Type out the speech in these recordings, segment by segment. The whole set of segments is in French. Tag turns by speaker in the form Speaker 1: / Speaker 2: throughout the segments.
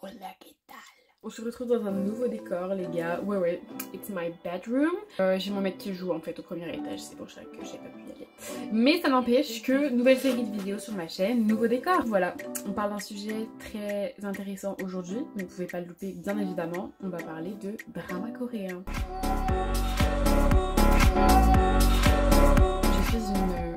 Speaker 1: Hola, ¿qué tal? On se retrouve dans un nouveau décor les gars. Ouais, it's my bedroom. J'ai mon mec qui joue en fait au premier étage, c'est pour ça que j'ai pas pu y aller. Mais ça n'empêche que nouvelle série de vidéos sur ma chaîne, nouveau décor. Voilà, on parle d'un sujet très intéressant aujourd'hui, vous ne pouvez pas le louper bien évidemment. On va parler de drama coréen. Je suis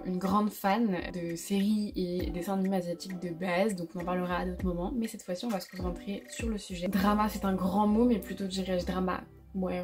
Speaker 1: une grande fan de séries et dessins animés asiatiques de base, donc on en parlera à d'autres moments, mais cette fois-ci on va se concentrer sur le sujet. Drama, c'est un grand mot, mais plutôt dirais-je drama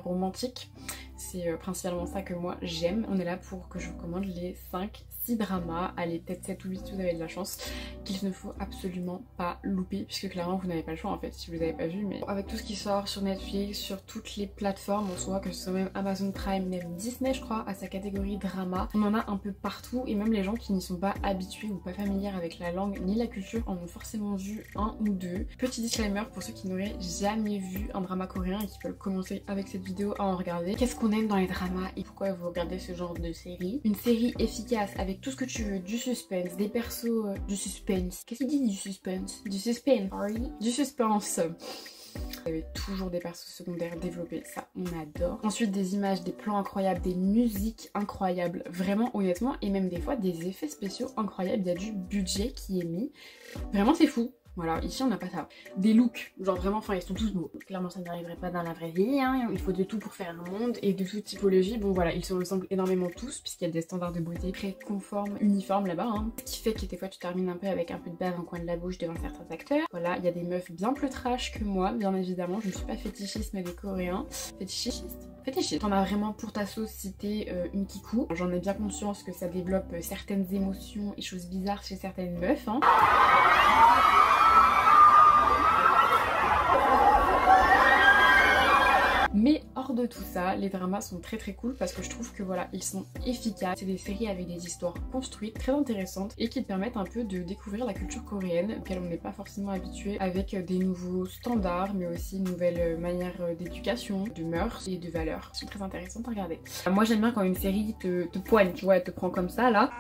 Speaker 1: romantique. C'est principalement ça que moi j'aime. On est là pour que je vous recommande les 5-6 dramas, allez peut-être 7 ou 8 si vous avez de la chance, qu'il ne faut absolument pas louper, puisque clairement vous n'avez pas le choix en fait si vous n'avez pas vu. Mais avec tout ce qui sort sur Netflix, sur toutes les plateformes en soi, que ce soit même Amazon Prime, même Disney je crois, à sa catégorie drama, on en a un peu partout, et même les gens qui n'y sont pas habitués ou pas familiers avec la langue ni la culture en ont forcément vu un ou deux. Petit disclaimer pour ceux qui n'auraient jamais vu un drama coréen et qui veulent commencer avec cette vidéo à en regarder. Qu'est-ce qu'on aime dans les dramas et pourquoi vous regardez ce genre de série? Une série efficace avec tout ce que tu veux, du suspense, des persos, du suspense. Qu'est-ce qu'il dit du suspense? Du suspense, sorry. Du suspense. Vous avez toujours des persos secondaires développés, ça on adore. Ensuite des images, des plans incroyables, des musiques incroyables, vraiment honnêtement, et même des fois des effets spéciaux incroyables, il y a du budget qui est mis. Vraiment c'est fou. Voilà, ici on n'a pas ça. Des looks, genre vraiment, enfin ils sont tous beaux. Clairement ça n'arriverait pas dans la vraie vie, hein. Il faut de tout pour faire un monde et de toute typologie. Bon voilà, ils se ressemblent énormément tous puisqu'il y a des standards de beauté très conformes, uniformes là-bas, hein. Ce qui fait que des fois tu termines un peu avec un peu de bave en coin de la bouche devant certains acteurs. Voilà, il y a des meufs bien plus trash que moi, bien évidemment. Je ne suis pas fétichiste mais des coréens. Fétichiste. T'en as vraiment pour ta sauce si t'es une kikou. J'en ai bien conscience que ça développe certaines émotions et choses bizarres chez certaines meufs, hein. Mais hors de tout ça, les dramas sont très cool parce que je trouve que voilà, ils sont efficaces. C'est des séries avec des histoires construites, très intéressantes et qui te permettent un peu de découvrir la culture coréenne auquel on n'est pas forcément habitué, avec des nouveaux standards mais aussi une nouvelle manière d'éducation, de mœurs et de valeurs. Elles sont très intéressantes à regarder. Moi j'aime bien quand une série te poigne, tu vois, elle te prend comme ça là.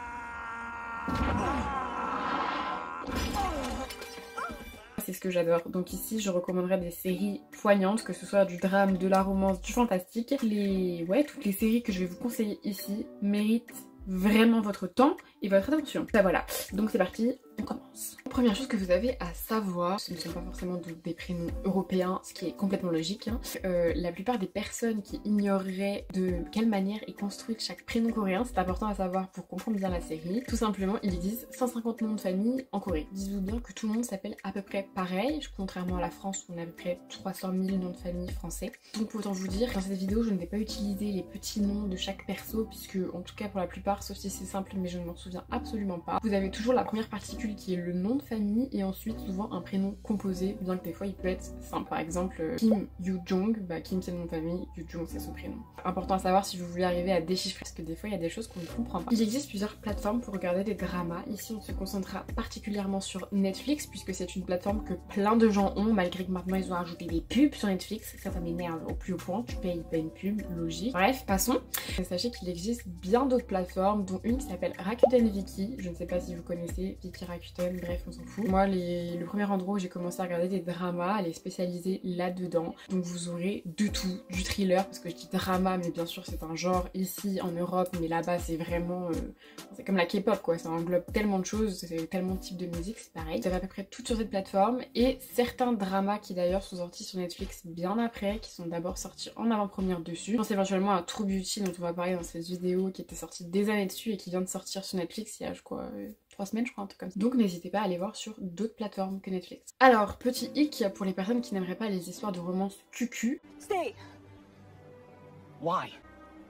Speaker 1: C'est ce que j'adore. Donc ici je recommanderais des séries poignantes, que ce soit du drame, de la romance, du fantastique. Toutes les séries que je vais vous conseiller ici méritent vraiment votre temps et votre attention. Ça voilà, donc c'est parti, on commence. Première chose que vous avez à savoir, ce ne sont pas forcément des prénoms européens, ce qui est complètement logique, hein. La plupart des personnes qui ignoreraient de quelle manière est construite chaque prénom coréen, c'est important à savoir pour comprendre bien la série. Tout simplement, ils disent 150 noms de famille en Corée. Dites-vous bien que tout le monde s'appelle à peu près pareil, contrairement à la France où on a à peu près 300 000 noms de famille français. Donc autant vous dire, dans cette vidéo, je ne vais pas utiliser les petits noms de chaque perso, puisque en tout cas pour la plupart, sauf si c'est simple, mais je ne m'en souviens absolument pas. Vous avez toujours la première particule qui est le nom de famille et ensuite souvent un prénom composé, bien que des fois il peut être simple. Par exemple Kim Yoo-jong, bah Kim c'est le nom de famille, Yoo-jong c'est son prénom. Important à savoir si vous voulez arriver à déchiffrer, parce que des fois il y a des choses qu'on ne comprend pas. Il existe plusieurs plateformes pour regarder des dramas. Ici on se concentrera particulièrement sur Netflix, puisque c'est une plateforme que plein de gens ont, malgré que maintenant ils ont ajouté des pubs sur Netflix. Ça m'énerve au plus haut point, tu payes pas une pub, logique. Bref, passons. Sachez qu'il existe bien d'autres plateformes, dont une qui s'appelle Rakuten Viki. Je ne sais pas si vous connaissez Viki Rakuten, bref on s'en fout. Moi le premier endroit où j'ai commencé à regarder des dramas, elle est spécialisée là-dedans. Donc vous aurez de tout, du thriller, parce que je dis drama mais bien sûr c'est un genre ici en Europe, mais là-bas c'est vraiment c'est comme la K-pop quoi, ça englobe tellement de choses, c'est tellement de types de musique, c'est pareil. Vous avez à peu près tout sur cette plateforme, et certains dramas qui d'ailleurs sont sortis sur Netflix bien après, qui sont d'abord sortis en avant-première dessus. Je pense éventuellement à True Beauty dont on va parler dans cette vidéo, qui était sorti des années dessus et qui vient de sortir sur Netflix il y a je crois 3 semaines je crois, un truc comme ça. Donc n'hésitez pas à aller voir sur d'autres plateformes que Netflix. Alors petit hic pour les personnes qui n'aimeraient pas les histoires de romance cucu.
Speaker 2: Stay. Why?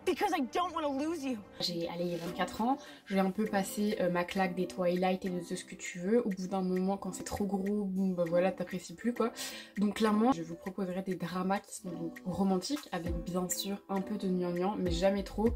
Speaker 2: Because I don't want to lose you.
Speaker 1: J'ai 24 ans, j'ai un peu passé ma claque des Twilight et de ce que tu veux. Au bout d'un moment, quand c'est trop gros, bon bah voilà, t'apprécies plus quoi. Donc clairement, je vous proposerai des dramas qui sont donc romantiques, avec bien sûr un peu de gnangnan, mais jamais trop.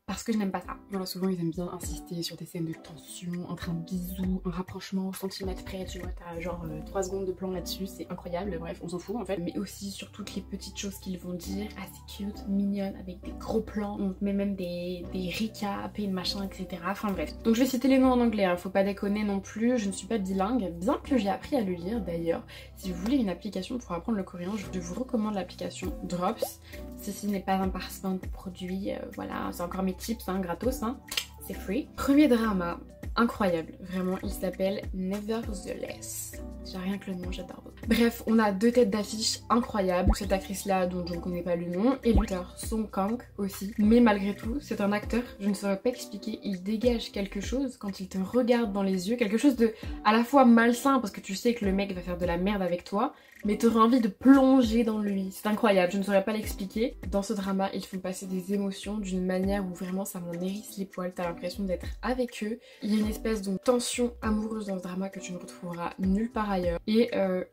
Speaker 1: parce que je n'aime pas ça. Voilà, souvent ils aiment bien insister sur des scènes de tension, entre un bisou, un rapprochement au centimètre près, tu vois, t'as genre 3 secondes de plan là-dessus, c'est incroyable, bref, on s'en fout en fait. Mais aussi sur toutes les petites choses qu'ils vont dire, assez cute, mignonnes, avec des gros plans, on met même des recaps et machin, etc. Enfin bref. Donc je vais citer les noms en anglais, hein, faut pas déconner non plus, je ne suis pas bilingue, bien que j'ai appris à le lire d'ailleurs. Si vous voulez une application pour apprendre le coréen, je vous recommande l'application Drops. Ceci n'est pas un parfum de produit, voilà, c'est encore mes tips, hein, gratos, hein, c'est free. Premier drama, incroyable, vraiment, il s'appelle Nevertheless. J'ai rien que le nom, j'adore. Bref, on a 2 têtes d'affiche incroyables. Cette actrice-là, dont je ne connais pas le nom, et l'acteur Song Kang aussi. Mais malgré tout, c'est un acteur, je ne saurais pas expliquer, il dégage quelque chose quand il te regarde dans les yeux, quelque chose de à la fois malsain, parce que tu sais que le mec va faire de la merde avec toi, mais t'aurais envie de plonger dans lui. C'est incroyable, je ne saurais pas l'expliquer. Dans ce drama, ils font passer des émotions d'une manière où vraiment ça m'en hérisse les poils, t'as l'impression d'être avec eux. Il y a une espèce de tension amoureuse dans ce drama que tu ne retrouveras nulle part ailleurs. Et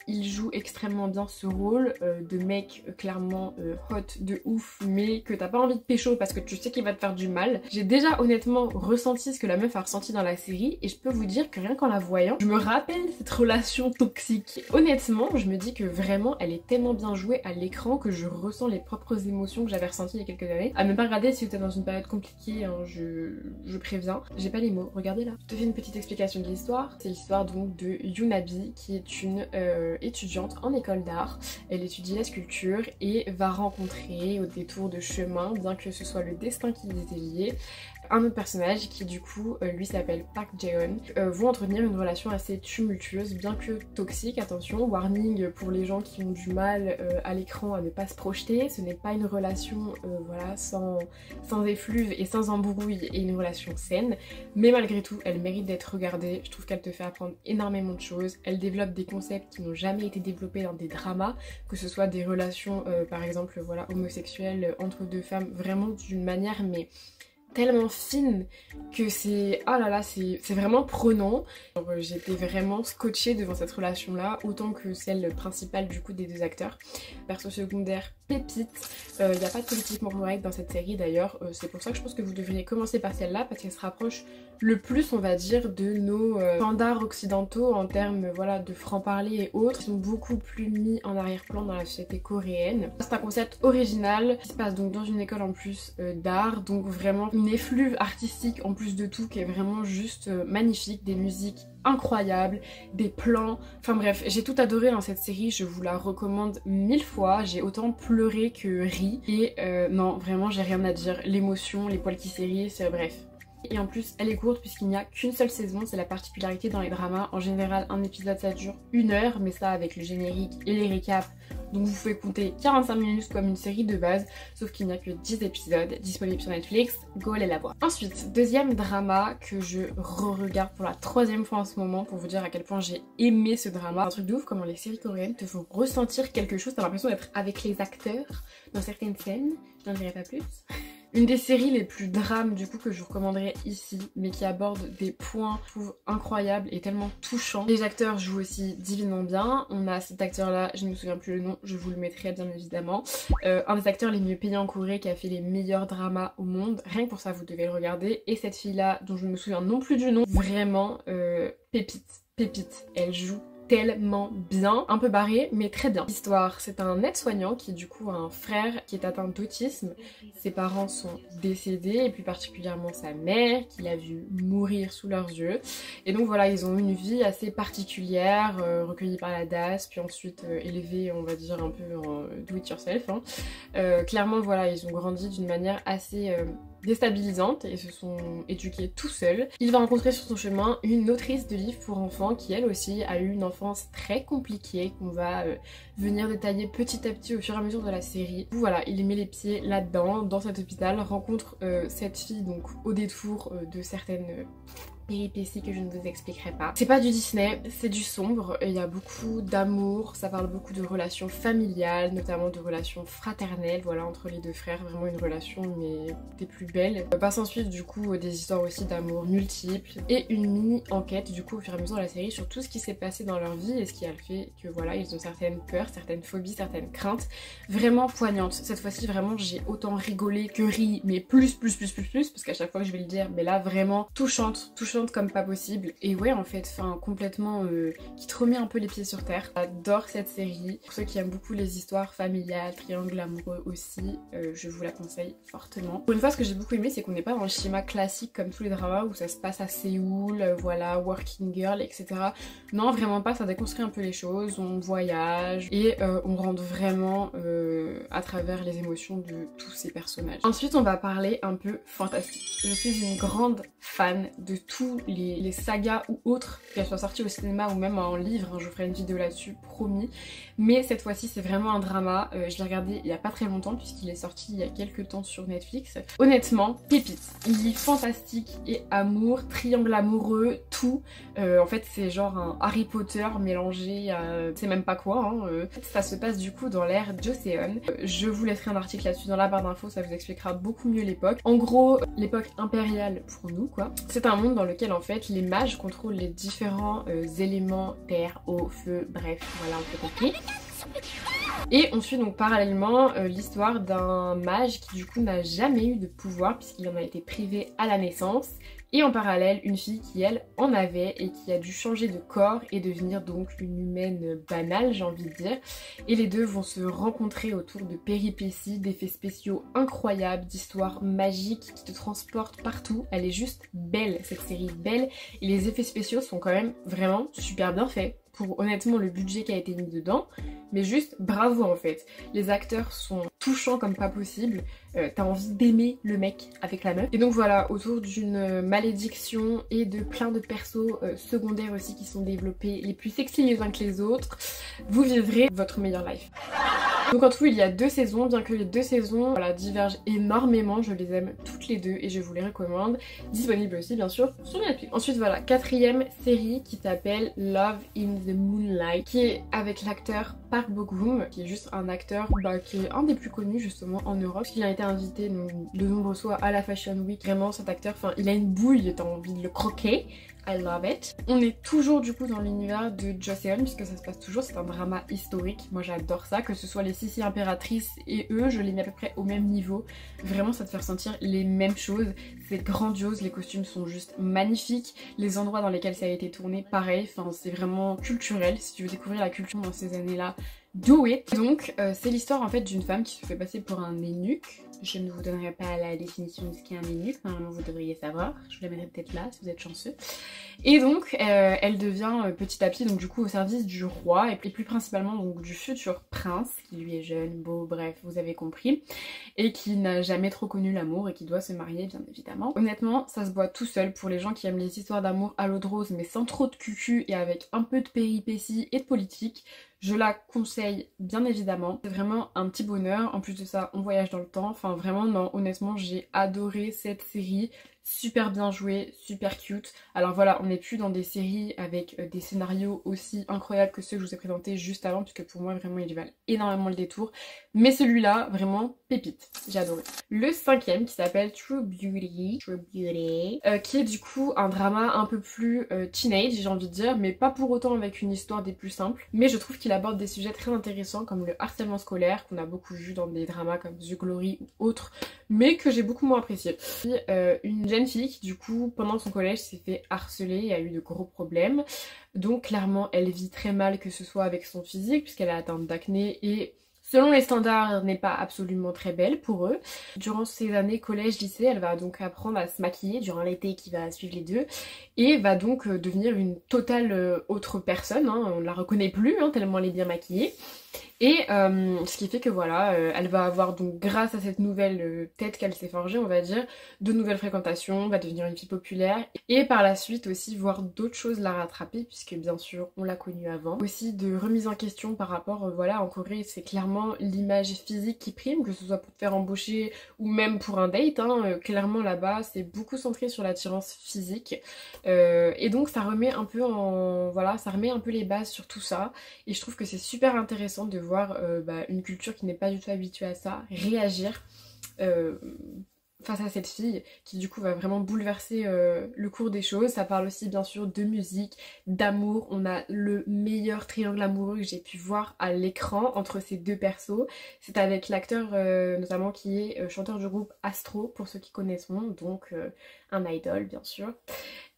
Speaker 1: il joue extrêmement bien ce rôle de mec clairement hot de ouf, mais que t'as pas envie de pécho parce que tu sais qu'il va te faire du mal. J'ai déjà honnêtement ressenti ce que la meuf a ressenti dans la série, et je peux vous dire que rien qu'en la voyant, je me rappelle cette relation toxique. Honnêtement, je me dis que vraiment elle est tellement bien jouée à l'écran que je ressens les propres émotions que j'avais ressenties il y a quelques années. À ne pas regarder si vous êtes dans une période compliquée, hein, je préviens. J'ai pas les mots, regardez là. Je te fais une petite explication de l'histoire. C'est l'histoire donc de Yunabi qui est une étudiante en école d'art. Elle étudie la sculpture et va rencontrer au détour de chemin, bien que ce soit le destin qui les ait liés, un autre personnage qui du coup lui s'appelle Park Jae-on, vont entretenir une relation assez tumultueuse, bien que toxique. Attention, warning pour les gens qui ont du mal à l'écran à ne pas se projeter, ce n'est pas une relation voilà, sans effluve et sans embrouille, et une relation saine, mais malgré tout elle mérite d'être regardée. Je trouve qu'elle te fait apprendre énormément de choses, elle développe des concepts qui n'ont jamais été développés dans des dramas, que ce soit des relations par exemple voilà, homosexuelles entre 2 femmes, vraiment d'une manière mais tellement fine que c'est... oh là là, c'est vraiment prenant. J'étais vraiment scotchée devant cette relation là, autant que celle principale du coup des 2 acteurs. Perso secondaire, pépite. Il n'y a pas de politiquement correct dans cette série d'ailleurs, c'est pour ça que je pense que vous devriez commencer par celle-là, parce qu'elle se rapproche le plus, on va dire, de nos standards occidentaux en termes voilà, de franc-parler et autres. Ils sont beaucoup plus mis en arrière-plan dans la société coréenne. C'est un concept original qui se passe donc dans une école en plus d'art, donc vraiment une effluve artistique en plus de tout qui est vraiment juste magnifique, des musiques incroyables, des plans, enfin bref, j'ai tout adoré dans cette série, je vous la recommande 1000 fois, j'ai autant pleuré que ri, et non vraiment j'ai rien à dire, l'émotion, les poils qui s'hérissent, bref. Et en plus elle est courte puisqu'il n'y a qu'une seule saison, c'est la particularité dans les dramas. En général un épisode ça dure 1 heure, mais ça avec le générique et les récaps, donc vous pouvez compter 45 minutes comme une série de base, sauf qu'il n'y a que 10 épisodes disponibles sur Netflix, go aller la voir. Ensuite, deuxième drama que je re-regarde pour la 3e fois en ce moment pour vous dire à quel point j'ai aimé ce drama. Un truc de ouf comment les séries coréennes te font ressentir quelque chose, t'as l'impression d'être avec les acteurs dans certaines scènes, je n'en dirai pas plus. Une des séries les plus drames du coup que je vous recommanderais ici, mais qui aborde des points je trouve incroyables et tellement touchants. Les acteurs jouent aussi divinement bien. On a cet acteur là, je ne me souviens plus le nom, je vous le mettrai bien évidemment. Un des acteurs les mieux payés en Corée qui a fait les meilleurs dramas au monde. Rien que pour ça vous devez le regarder. Et cette fille là dont je ne me souviens non plus du nom, vraiment pépite. Elle joue tellement bien, un peu barré mais très bien. L'histoire, c'est un aide-soignant qui du coup a un frère qui est atteint d'autisme. Ses parents sont décédés et plus particulièrement sa mère qu'il a vu mourir sous leurs yeux. Et donc voilà, ils ont une vie assez particulière, recueillis par la DAS, puis ensuite élevés on va dire un peu en do it yourself. Hein. Clairement voilà, ils ont grandi d'une manière assez déstabilisante et se sont éduqués tout seuls. Il va rencontrer sur son chemin une autrice de livres pour enfants qui elle aussi a eu une enfance très compliquée qu'on va venir détailler petit à petit au fur et à mesure de la série. Voilà, il met les pieds là-dedans, dans cet hôpital, rencontre cette fille donc au détour de certaines péripéties que je ne vous expliquerai pas. C'est pas du Disney, c'est du sombre, il y a beaucoup d'amour, ça parle beaucoup de relations familiales, notamment de relations fraternelles, voilà, entre les deux frères, vraiment une relation mais des plus belles. Passe ensuite du coup des histoires aussi d'amour multiples et une mini enquête du coup au fur et à mesure de la série sur tout ce qui s'est passé dans leur vie et ce qui a fait que voilà, ils ont certaines peurs, certaines phobies, certaines craintes, vraiment poignantes. Cette fois-ci vraiment j'ai autant rigolé que ri, mais plus, parce qu'à chaque fois que je vais le dire, mais là vraiment touchante comme pas possible. Et ouais en fait, enfin complètement qui te remet un peu les pieds sur terre. J'adore cette série. Pour ceux qui aiment beaucoup les histoires familiales, triangles amoureux aussi, je vous la conseille fortement. Pour une fois, ce que j'ai beaucoup aimé, c'est qu'on n'est pas dans le schéma classique comme tous les dramas où ça se passe à Séoul, voilà, working girl, etc. Non, vraiment pas, ça déconstruit un peu les choses, on voyage et on rentre vraiment à travers les émotions de tous ces personnages. Ensuite, on va parler un peu fantastique. Je suis une grande fan de tous les sagas ou autres, qu'elles soient sorties au cinéma ou même en livre, hein, je vous ferai une vidéo là-dessus, promis. Mais cette fois-ci, c'est vraiment un drama. Je l'ai regardé il y a pas très longtemps puisqu'il est sorti il y a quelques temps sur Netflix. Honnêtement, pépite. Il est fantastique et amour, triangle amoureux, tout. En fait, c'est genre un Harry Potter mélangé à... c'est même pas quoi. Hein. Ça se passe du coup dans l'ère Joseon. Je vous laisserai un article là-dessus dans la barre d'infos, ça vous expliquera beaucoup mieux l'époque. En gros, l'époque impériale pour nous, quoi. C'est un monde dans lequel en fait les mages contrôlent les différents éléments, terre, eau, feu, bref, voilà, on peut compris. Et on suit donc parallèlement l'histoire d'un mage qui du coup n'a jamais eu de pouvoir puisqu'il en a été privé à la naissance. Et en parallèle, une fille qui elle en avait et qui a dû changer de corps et devenir donc une humaine banale, j'ai envie de dire. Et les deux vont se rencontrer autour de péripéties, d'effets spéciaux incroyables, d'histoires magiques qui te transportent partout. Elle est juste belle, cette série belle. Et les effets spéciaux sont quand même vraiment super bien faits pour honnêtement le budget qui a été mis dedans, mais juste bravo en fait. Les acteurs sont touchants comme pas possible, t'as envie d'aimer le mec avec la meuf. Et donc voilà, autour d'une malédiction et de plein de persos secondaires aussi qui sont développés, les plus sexy les uns que les autres, vous vivrez votre meilleure life. Donc en tout il y a 2 saisons, bien que les 2 saisons voilà, divergent énormément, je les aime toutes les deux et je vous les recommande. Disponible aussi bien sûr sur Netflix. Ensuite voilà, 4e série qui s'appelle Love in the Moonlight, qui est avec l'acteur Park Bo-gum, qui est juste un acteur qui est un des plus connus justement en Europe. Il a été invité de nombreuses fois à la Fashion Week. Vraiment cet acteur, enfin il a une bouille, t'as envie de le croquer. I love it. On est toujours du coup dans l'univers de Joseon puisque ça se passe toujours, c'est un drama historique. Moi j'adore ça, que ce soit les Sissi impératrices et eux, je les mets à peu près au même niveau. Vraiment ça te fait ressentir les mêmes choses. C'est grandiose, les costumes sont juste magnifiques. Les endroits dans lesquels ça a été tourné, pareil, enfin c'est vraiment culturel. Si tu veux découvrir la culture dans ces années-là, do it. Donc c'est l'histoire en fait d'une femme qui se fait passer pour un eunuque. Je ne vous donnerai pas la définition de ce qu'est un eunuque, normalement vous devriez savoir, je vous la mettrai peut-être là si vous êtes chanceux. Et donc elle devient petit à petit donc du coup au service du roi et plus principalement donc du futur prince qui lui est jeune, beau, bref vous avez compris, et qui n'a jamais trop connu l'amour et qui doit se marier bien évidemment. Honnêtement ça se voit tout seul pour les gens qui aiment les histoires d'amour à l'eau de rose mais sans trop de cucu et avec un peu de péripéties et de politique. Je la conseille bien évidemment, c'est vraiment un petit bonheur, en plus de ça on voyage dans le temps, enfin vraiment non honnêtement j'ai adoré cette série, super bien jouée, super cute. Alors voilà on n'est plus dans des séries avec des scénarios aussi incroyables que ceux que je vous ai présentés juste avant puisque pour moi vraiment ils valent énormément le détour, mais celui-là vraiment pépite, j'ai adoré. Le 5e qui s'appelle True Beauty, qui est du coup un drama un peu plus teenage j'ai envie de dire, mais pas pour autant avec une histoire des plus simples, mais je trouve qu'il aborde des sujets très intéressants comme le harcèlement scolaire qu'on a beaucoup vu dans des dramas comme The Glory ou autres, mais que j'ai beaucoup moins apprécié. Une jeune fille qui du coup pendant son collège s'est fait harceler et a eu de gros problèmes, donc clairement elle vit très mal que ce soit avec son physique puisqu'elle a atteint d'acné et selon les standards n'est pas absolument très belle pour eux. Durant ces années collège-lycée elle va donc apprendre à se maquiller durant l'été qui va suivre les deux et va donc devenir une totale autre personne, hein. On la reconnaît plus hein, tellement elle est bien maquillée. Et ce qui fait que voilà, elle va avoir donc grâce à cette nouvelle tête qu'elle s'est forgée, on va dire, de nouvelles fréquentations, va devenir une fille populaire et par la suite aussi voir d'autres choses la rattraper puisque bien sûr on l'a connue avant. Aussi de remise en question par rapport, voilà, en Corée c'est clairement l'image physique qui prime, que ce soit pour te faire embaucher ou même pour un date, hein, clairement là-bas c'est beaucoup centré sur l'attirance physique et donc ça remet un peu en... voilà, ça remet un peu les bases sur tout ça et je trouve que c'est super intéressant de voir une culture qui n'est pas du tout habituée à ça réagir face à cette fille qui du coup va vraiment bouleverser le cours des choses. Ça parle aussi bien sûr de musique, d'amour. On a le meilleur triangle amoureux que j'ai pu voir à l'écran entre ces deux persos. C'est avec l'acteur notamment qui est chanteur du groupe Astro pour ceux qui connaissent, donc un idol bien sûr.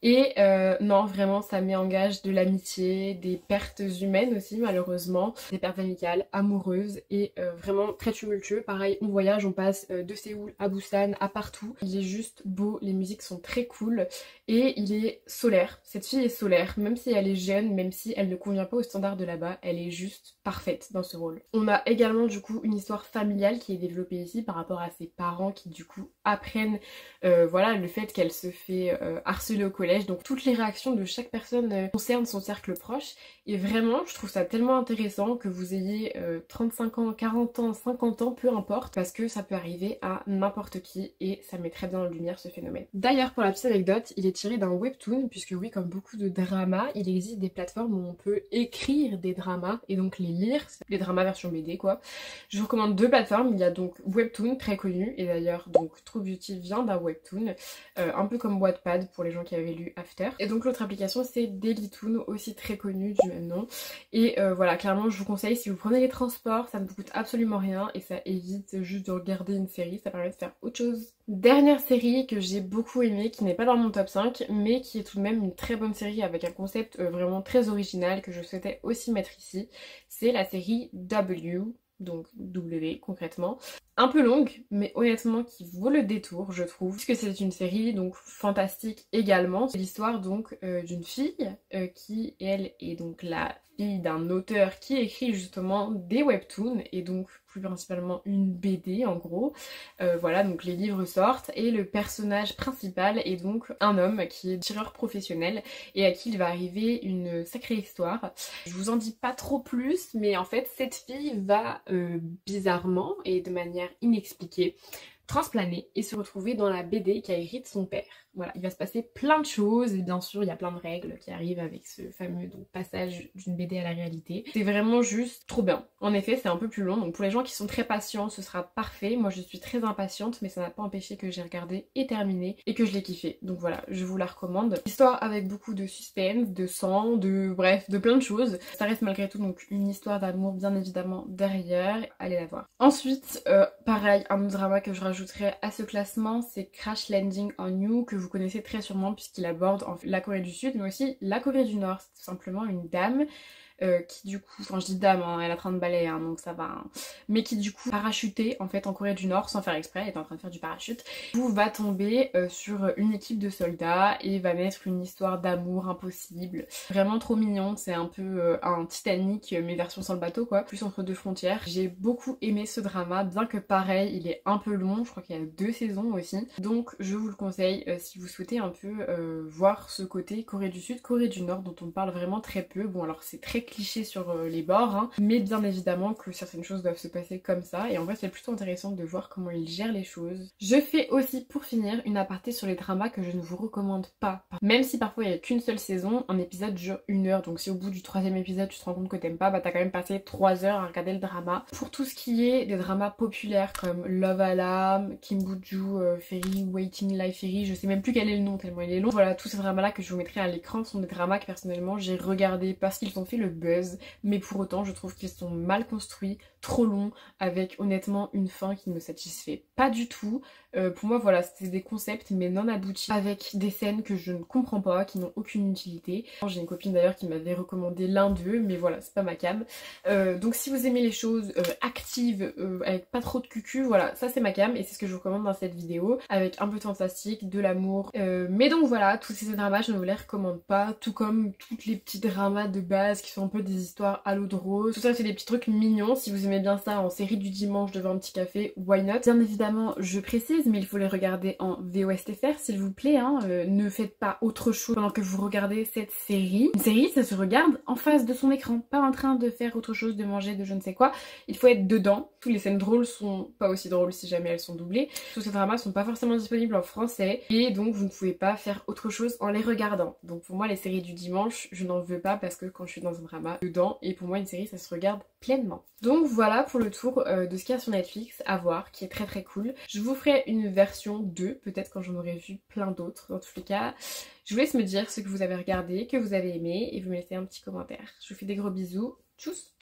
Speaker 1: Et non, vraiment, ça met en gage de l'amitié, des pertes humaines aussi, malheureusement, des pertes amicales, amoureuses, et vraiment très tumultueux. Pareil, on voyage, on passe de Séoul à Busan, à partout. Il est juste beau, les musiques sont très cool, et il est solaire. Cette fille est solaire, même si elle est jeune, même si elle ne convient pas aux standards de là-bas, elle est juste parfaite dans ce rôle. On a également du coup une histoire familiale qui est développée ici par rapport à ses parents qui du coup apprennent voilà, le fait qu'elle se fait harceler au collège. Donc toutes les réactions de chaque personne concernent son cercle proche et vraiment je trouve ça tellement intéressant que vous ayez 35 ans, 40 ans, 50 ans, peu importe, parce que ça peut arriver à n'importe qui et ça met très bien en lumière ce phénomène. D'ailleurs pour la petite anecdote, il est tiré d'un webtoon puisque oui, comme beaucoup de dramas, il existe des plateformes où on peut écrire des dramas et donc les lire, les dramas version BD quoi. Je vous recommande deux plateformes, il y a donc Webtoon très connu et d'ailleurs donc True Beauty vient d'un webtoon, un peu comme Wattpad pour les gens qui avaient lu After. Et donc l'autre application c'est Dailytoon, aussi très connue du même nom. Et voilà, clairement je vous conseille, si vous prenez les transports, ça ne vous coûte absolument rien et ça évite juste de regarder une série, ça permet de faire autre chose. Dernière série que j'ai beaucoup aimée, qui n'est pas dans mon top 5, mais qui est tout de même une très bonne série avec un concept vraiment très original que je souhaitais aussi mettre ici, c'est la série W. Donc W concrètement. Un peu longue, mais honnêtement qui vaut le détour je trouve, puisque c'est une série donc fantastique également. C'est l'histoire donc d'une fille qui elle est donc la fille d'un auteur qui écrit justement des webtoons et donc plus principalement une BD en gros. Voilà, donc les livres sortent et le personnage principal est donc un homme qui est tireur professionnel et à qui il va arriver une sacrée histoire. Je vous en dis pas trop plus, mais en fait cette fille va bizarrement et de manière inexpliquée transplaner et se retrouver dans la BD qu'a écrite son père. Voilà, il va se passer plein de choses et bien sûr il y a plein de règles qui arrivent avec ce fameux donc, passage d'une BD à la réalité. C'est vraiment juste trop bien. En effet c'est un peu plus long, donc pour les gens qui sont très patients ce sera parfait. Moi je suis très impatiente mais ça n'a pas empêché que j'ai regardé et terminé et que je l'ai kiffé. Donc voilà, je vous la recommande. Histoire avec beaucoup de suspense, de sang, de bref, de plein de choses. Ça reste malgré tout donc une histoire d'amour bien évidemment derrière. Allez la voir. Ensuite, pareil, un autre drama que je rajouterai à ce classement c'est Crash Landing on You, que vous connaissez très sûrement puisqu'il aborde la Corée du Sud mais aussi la Corée du Nord. C'est tout simplement une dame qui du coup, enfin je dis dame, hein, elle a 30 balais hein, donc ça va, hein, mais qui du coup parachutait en fait en Corée du Nord sans faire exprès, elle était en train de faire du parachute, du coup va tomber sur une équipe de soldats et va naître une histoire d'amour impossible, vraiment trop mignon. C'est un peu un Titanic mais version sans le bateau quoi, plus entre deux frontières. J'ai beaucoup aimé ce drama, bien que pareil il est un peu long, je crois qu'il y a 2 saisons aussi, donc je vous le conseille si vous souhaitez un peu voir ce côté Corée du Sud, Corée du Nord dont on parle vraiment très peu. Bon alors c'est très cliché sur les bords, hein, mais bien évidemment que certaines choses doivent se passer comme ça et en vrai c'est plutôt intéressant de voir comment ils gèrent les choses. Je fais aussi pour finir une aparté sur les dramas que je ne vous recommande pas. Même si parfois il n'y a qu'une seule saison, un épisode dure 1 heure, donc si au bout du 3e épisode tu te rends compte que t'aimes pas, bah t'as quand même passé 3 heures à regarder le drama. Pour tout ce qui est des dramas populaires comme Love Alarm, Kim Boo-joo, Fairy, Waiting Life Fairy, je sais même plus quel est le nom tellement il est long. Voilà, tous ces dramas là que je vous mettrai à l'écran sont des dramas que personnellement j'ai regardé parce qu'ils ont fait le buzz, mais pour autant je trouve qu'ils sont mal construits, trop longs, avec honnêtement une fin qui ne me satisfait pas du tout. Pour moi voilà, c'était des concepts mais non aboutis, avec des scènes que je ne comprends pas, qui n'ont aucune utilité. J'ai une copine d'ailleurs qui m'avait recommandé l'un d'eux, mais voilà, c'est pas ma cam. Donc si vous aimez les choses actives, avec pas trop de cucu, voilà, ça c'est ma cam et c'est ce que je vous recommande dans cette vidéo, avec un peu de fantastique, de l'amour. Mais donc voilà, tous ces dramas je ne vous les recommande pas, tout comme toutes les petits dramas de base qui sont un peu des histoires à l'eau de rose. Tout ça c'est des petits trucs mignons. Si vous aimez bien ça en série du dimanche devant un petit café, why not. Bien évidemment je précise, mais il faut les regarder en VOSTFR s'il vous plaît, hein. Ne faites pas autre chose pendant que vous regardez cette série. Une série ça se regarde en face de son écran, pas en train de faire autre chose, de manger, de je ne sais quoi. Il faut être dedans. Toutes les scènes drôles sont pas aussi drôles si jamais elles sont doublées. Tous ces dramas sont pas forcément disponibles en français et donc vous ne pouvez pas faire autre chose en les regardant. Donc pour moi les séries du dimanche je n'en veux pas parce que quand je suis dans un drama dedans, et pour moi une série ça se regarde pleinement. Donc voilà pour le tour de ce qu'il y a sur Netflix à voir, qui est très très cool. Je vous ferai une version 2 peut-être quand j'en aurai vu plein d'autres. Dans tous les cas je vous laisse me dire ce que vous avez regardé, que vous avez aimé, et vous me laissez un petit commentaire. Je vous fais des gros bisous, tchuss.